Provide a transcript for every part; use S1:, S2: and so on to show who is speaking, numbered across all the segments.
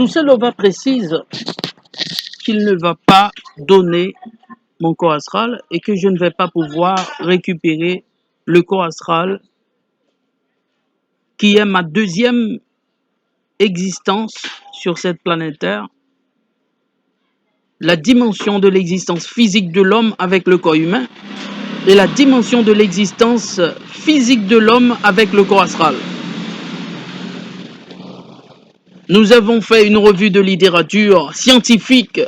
S1: Toussaint Louva précise qu'il ne va pas donner mon corps astral et que je ne vais pas pouvoir récupérer le corps astral qui est ma deuxième existence sur cette planète Terre, la dimension de l'existence physique de l'homme avec le corps humain et la dimension de l'existence physique de l'homme avec le corps astral. Nous avons fait une revue de littérature scientifique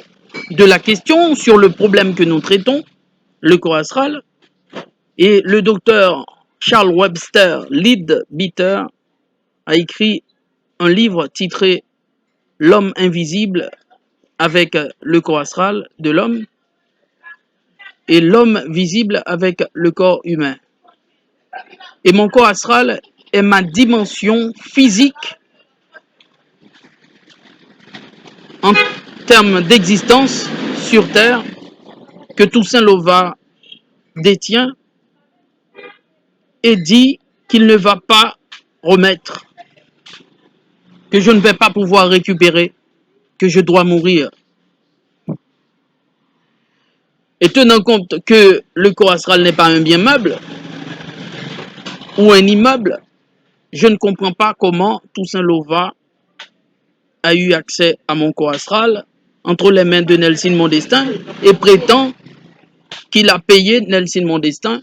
S1: de la question sur le problème que nous traitons, le corps astral, et le docteur Charles Webster Leadbeater a écrit un livre titré L'homme invisible avec le corps astral de l'homme et l'homme visible avec le corps humain. Et mon corps astral est ma dimension physique en termes d'existence sur Terre que Toussaint Louva détient et dit qu'il ne va pas remettre, que je ne vais pas pouvoir récupérer, que je dois mourir. Et tenant compte que le corps astral n'est pas un bien meuble ou un immeuble, je ne comprends pas comment Toussaint Louva a eu accès à mon corps astral entre les mains de Nelson Modestin et prétend qu'il a payé Nelson Modestin,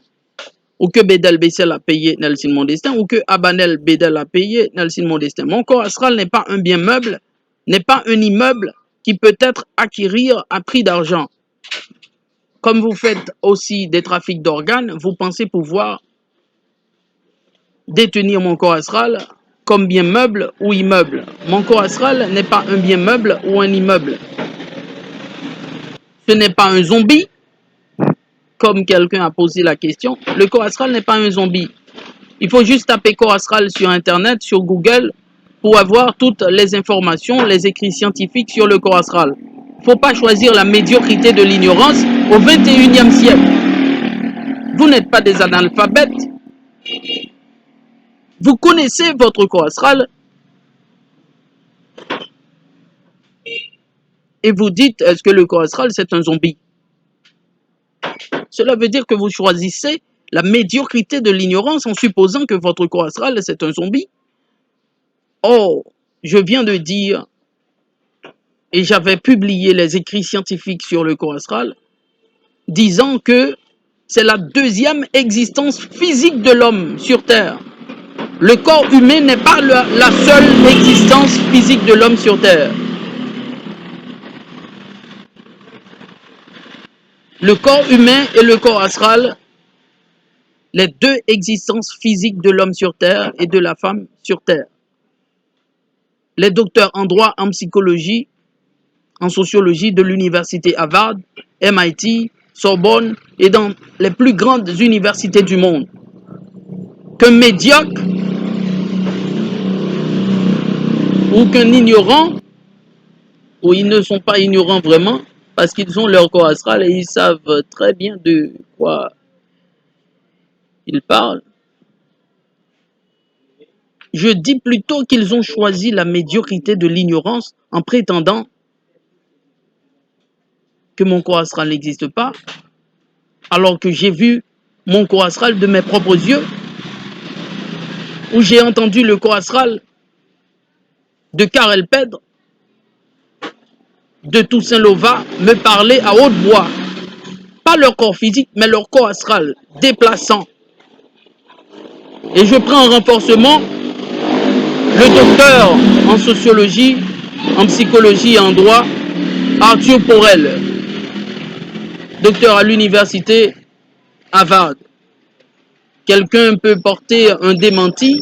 S1: ou que Bédel Bessel a payé Nelson Modestin, ou que Abanel Bédel a payé Nelson Modestin. Mon corps astral n'est pas un bien meuble, n'est pas un immeuble qui peut être acquérir à prix d'argent. Comme vous faites aussi des trafics d'organes, vous pensez pouvoir détenir mon corps astral comme bien meuble ou immeuble. Mon corps astral n'est pas un bien meuble ou un immeuble. Ce n'est pas un zombie, comme quelqu'un a posé la question. Le corps astral n'est pas un zombie. Il faut juste taper corps astral sur Internet, sur Google, pour avoir toutes les informations, les écrits scientifiques sur le corps astral. Il ne faut pas choisir la médiocrité de l'ignorance au 21e siècle. Vous n'êtes pas des analphabètes. Vous connaissez votre corps astral et vous dites, est-ce que le corps astral, c'est un zombie? Cela veut dire que vous choisissez la médiocrité de l'ignorance en supposant que votre corps astral, c'est un zombie. Or, je viens de dire, et j'avais publié les écrits scientifiques sur le corps astral, disant que c'est la deuxième existence physique de l'homme sur Terre. Le corps humain n'est pas la seule existence physique de l'homme sur Terre. Le corps humain et le corps astral, les deux existences physiques de l'homme sur Terre et de la femme sur Terre. Les docteurs en droit, en psychologie, en sociologie de l'université Harvard, MIT, Sorbonne et dans les plus grandes universités du monde. Qu'un médiocre ou qu'un ignorant, ou ils ne sont pas ignorants vraiment, parce qu'ils ont leur corps astral et ils savent très bien de quoi ils parlent. Je dis plutôt qu'ils ont choisi la médiocrité de l'ignorance en prétendant que mon corps astral n'existe pas, alors que j'ai vu mon corps astral de mes propres yeux, où j'ai entendu le corps astral de Karel Pèdre, de Toussaint Louva me parler à haute voix. Pas leur corps physique, mais leur corps astral, déplaçant. Et je prends en renforcement le docteur en sociologie, en psychologie et en droit, Arthur Porel, docteur à l'université Harvard. Quelqu'un peut porter un démenti,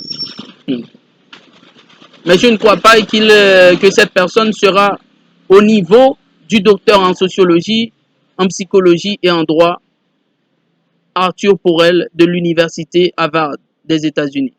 S1: mais je ne crois pas que cette personne sera au niveau du docteur en sociologie, en psychologie et en droit, Arthur Porel de l'université Harvard des États-Unis.